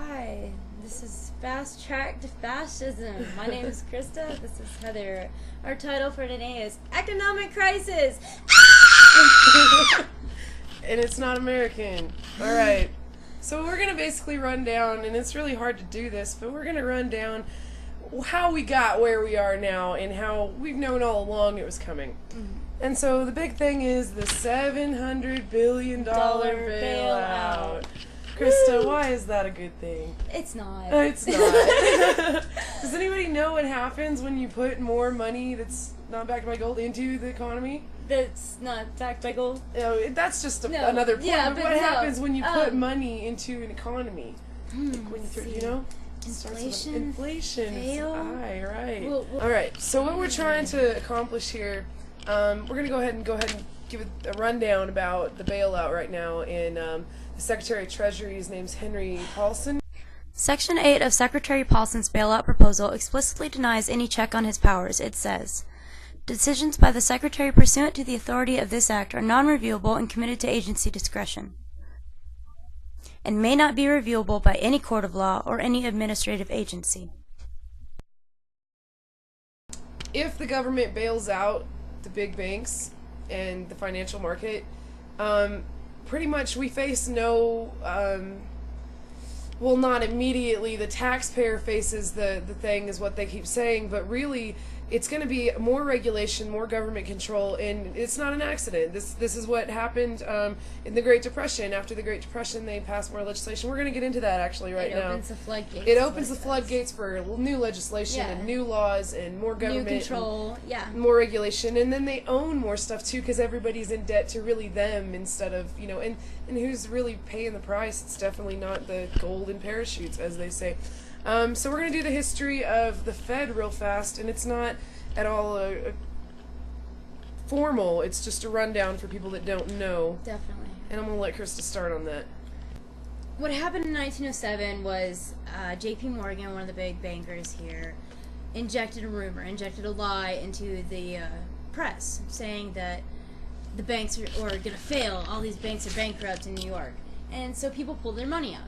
Hi, this is Fast Track to Fascism. My name is Christa. This is Heather. Our title for today is Economic Crisis. And it's not American. Alright. So we're going to basically run down, and it's really hard to do this, but we're going to run down how we got where we are now and how we've known all along it was coming. And so the big thing is the $700 billion bailout. Krista, why is that a good thing? It's not. It's not. Does anybody know what happens when you put more money that's not backed by gold into the economy? That's not backed by gold? No, that's just another point. Yeah, but what happens when you put money into an economy? Like when you know? Inflation. Inflation. Aye, right. Well, Alright, so what we're trying to accomplish here, we're going to go ahead and give a rundown about the bailout right now, and the Secretary of Treasury, his name's Henry Paulson. Section 8 of Secretary Paulson's bailout proposal explicitly denies any check on his powers. It says, "Decisions by the Secretary pursuant to the authority of this Act are non-reviewable and committed to agency discretion, and may not be reviewable by any court of law or any administrative agency." If the government bails out the big banks and the financial market, pretty much we face no, well, not immediately, the taxpayer faces the thing is what they keep saying, but really it's going to be more regulation, more government control, and it's not an accident. This is what happened in the Great Depression. After the Great Depression, they passed more legislation. We're going to get into that actually right now. It opens the floodgates. It opens the floodgates for new legislation and new laws and more government. New control, more regulation, and then they own more stuff too because everybody's in debt to really them instead of, you know, and who's really paying the price? It's definitely not the golden parachutes, as they say. So we're going to do the history of the Fed real fast, and it's not at all formal. It's just a rundown for people that don't know. Definitely. And I'm going to let Krista start on that. What happened in 1907 was J.P. Morgan, one of the big bankers here, injected a lie into the press, saying that the banks are going to fail. All these banks are bankrupt in New York. And so people pulled their money out.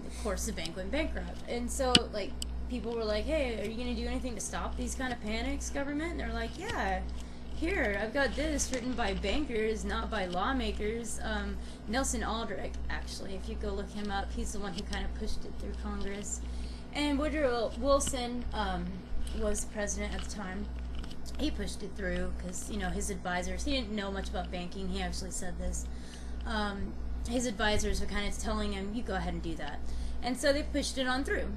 Of course, the bank went bankrupt. And so, like, people were like, hey, are you going to do anything to stop these kind of panics, government? And they're like, yeah, here, I've got this written by bankers, not by lawmakers. Nelson Aldrich, actually, if you go look him up, he's the one who kind of pushed it through Congress. And Woodrow Wilson was the president at the time. He pushed it through because, you know, his advisors, he didn't know much about banking. He actually said this. His advisors were kind of telling him, you go ahead and do that. And so they pushed it on through.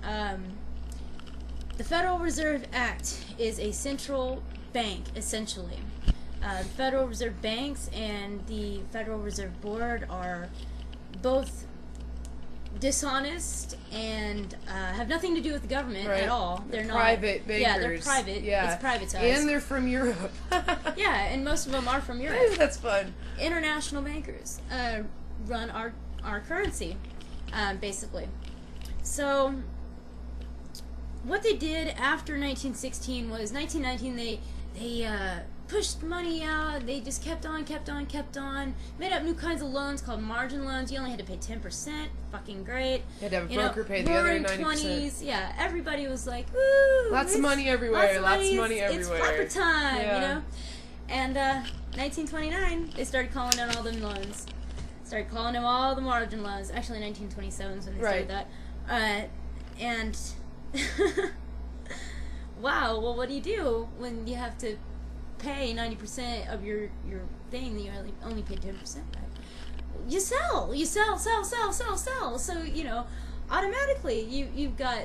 The Federal Reserve Act is a central bank, essentially. The Federal Reserve Banks and the Federal Reserve Board are both dishonest and have nothing to do with the government at all. They're not private bankers. Yeah, they're private. Yeah. It's privatized. And they're from Europe. Yeah, and most of them are from Europe. That's fun. International bankers run our currency, basically. So what they did after 1916 was 1919 they pushed money out. They just kept on, made up new kinds of loans called margin loans. You only had to pay 10%. Fucking great. You had to have a broker pay the other 90%. 20s, yeah, everybody was like, woo! Lots of money everywhere. Lots of money everywhere. It's flapper time, you know? And 1929, they started calling in all them loans. Started calling them all the margin loans. Actually, 1927 is when they started that. And wow, well, what do you do when you have to pay 90% of your thing that you only pay 10% back? You sell. So, you know, automatically you've got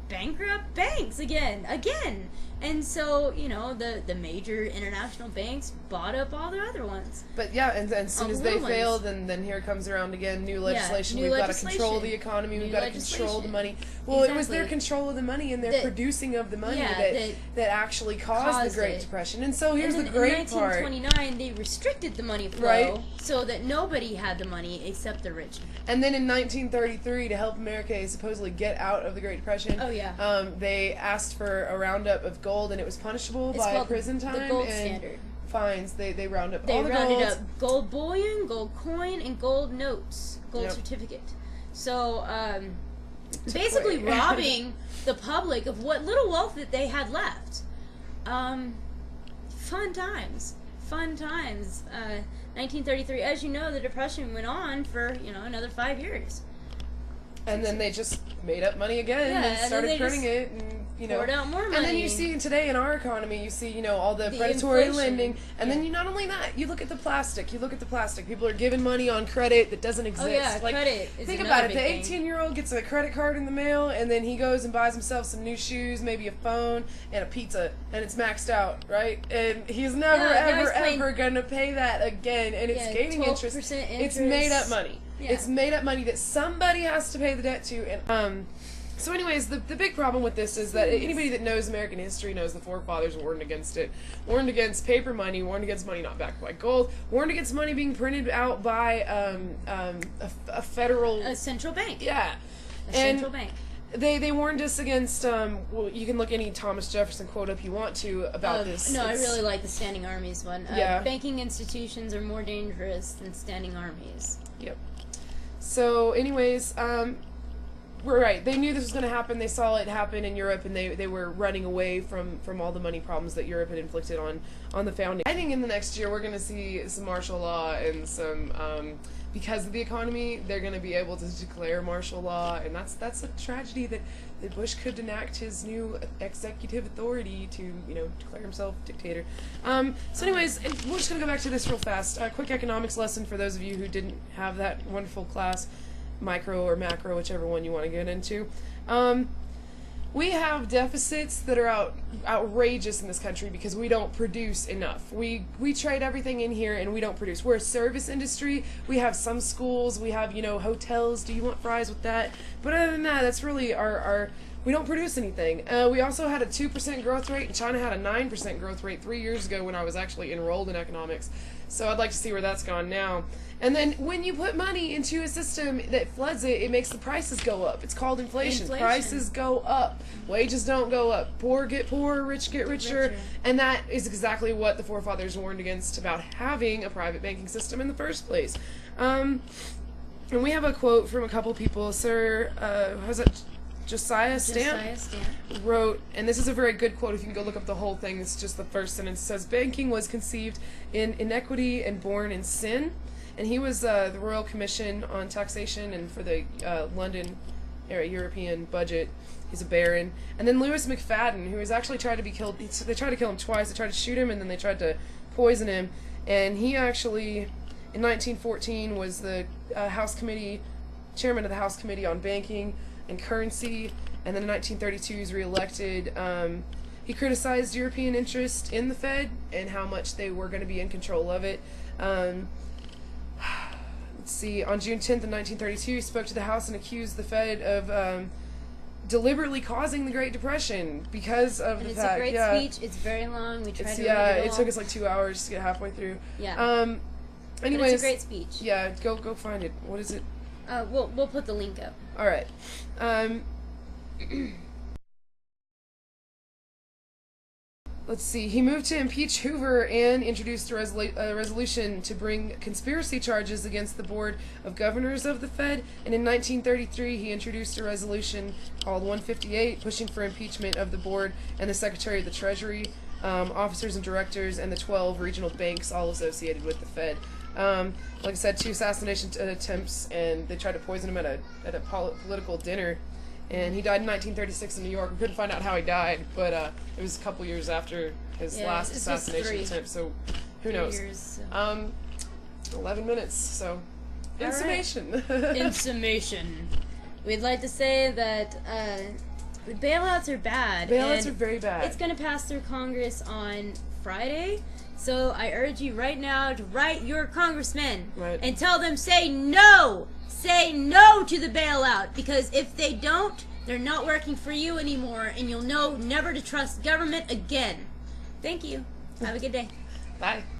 bankrupt banks again. And so, you know, the major international banks bought up all the other ones. But yeah, and as soon as they fail, then here comes around again, new legislation. We've got to control the economy. We've got to control the money. Well, it was their control of the money and their producing of the money that actually caused the Great Depression. And so here's the great part. In 1929, they restricted the money flow so that nobody had the money except the rich. And then in 1933, to help America supposedly get out of the Great Depression, they asked for a roundup of gold, and it was punishable by prison time. The gold standard. Fines. They round up all the gold. They rounded up gold bullion, gold coin, and gold notes, gold certificate. So, basically robbing the public of what little wealth that they had left. Fun times. 1933, as you know, the Depression went on for, another 5 years. And then they just made up money again and started printing it, and poured out more money. And then you see today in our economy, you see all the predatory inflation. lending, and then not only that, you look at the plastic. People are giving money on credit that doesn't exist. Oh yeah, credit. Think about it. The 18-year-old gets a credit card in the mail, and then he goes and buys himself some new shoes, maybe a phone, and a pizza, and it's maxed out, right? And he's never, ever gonna pay that again, and it's gaining interest. It's made up money. Yeah. It's made up money that somebody has to pay the debt to, and so anyways, the big problem with this is that anybody that knows American history knows the forefathers warned against it. Warned against paper money, warned against money not backed by gold, warned against money being printed out by a federal... A central bank. Yeah. Central bank. They warned us against, well, you can look any Thomas Jefferson quote up you want to about this. No, I really like the standing armies one. Banking institutions are more dangerous than standing armies. Yep. So, anyways, we're right. They knew this was going to happen. They saw it happen in Europe, and they were running away from all the money problems that Europe had inflicted on the founding. I think in the next year we're going to see some martial law and some, because of the economy, they're going to be able to declare martial law, and that's a tragedy that Bush could enact his new executive authority to, declare himself dictator. So anyways, we're just going to go back to this real fast. A quick economics lesson for those of you who didn't have that wonderful class, micro or macro, whichever one you want to get into. We have deficits that are outrageous in this country because we don't produce enough. We trade everything in here and we don't produce. We're a service industry. We have some schools. We have, hotels. Do you want fries with that? But other than that, that's really our we don't produce anything. We also had a 2% growth rate, and China had a 9% growth rate 3 years ago when I was actually enrolled in economics. So I'd like to see where that's gone now. And then when you put money into a system that floods it, it makes the prices go up. It's called inflation. Prices go up. Wages don't go up. Poor get poorer, rich get richer. And that is exactly what the forefathers warned against about having a private banking system in the first place. And we have a quote from a couple people. Sir, how's that? Josiah Stamp wrote, and this is a very good quote if you can go look up the whole thing, it's just the first sentence. It says, "Banking was conceived in inequity and born in sin." And he was the Royal Commission on Taxation and for the London European budget. He's a baron. And then Lewis McFadden, who was actually tried to be killed. They tried to kill him twice. They tried to shoot him, and then they tried to poison him. And he actually, in 1914, was the chairman of the House Committee on Banking and Currency, and then in 1932 he was reelected. He criticized European interest in the Fed and how much they were going to be in control of it. Let's see, on June 10th of 1932 he spoke to the House and accused the Fed of deliberately causing the Great Depression because of the fact. It's a great speech. It's very long. We tried to read it all. It took us like 2 hours to get halfway through. Yeah. Anyways, but it's a great speech. Yeah, go find it. What is it? We'll put the link up. All right. Let's see. He moved to impeach Hoover and introduced a resolution to bring conspiracy charges against the Board of Governors of the Fed. And in 1933, he introduced a resolution called 158, pushing for impeachment of the board and the Secretary of the Treasury, officers and directors, and the 12 regional banks all associated with the Fed. Like I said, 2 assassination attempts, and they tried to poison him at a political dinner. And he died in 1936 in New York. We couldn't find out how he died, but it was a couple years after his last assassination attempt, so who knows? 11 minutes, so in summation. In summation, we'd like to say that bailouts are bad. Bailouts are very bad. It's going to pass through Congress on Friday. So I urge you right now to write your congressmen and tell them, say no to the bailout, because if they don't, they're not working for you anymore, and you'll know never to trust government again. Thank you. Have a good day. Bye.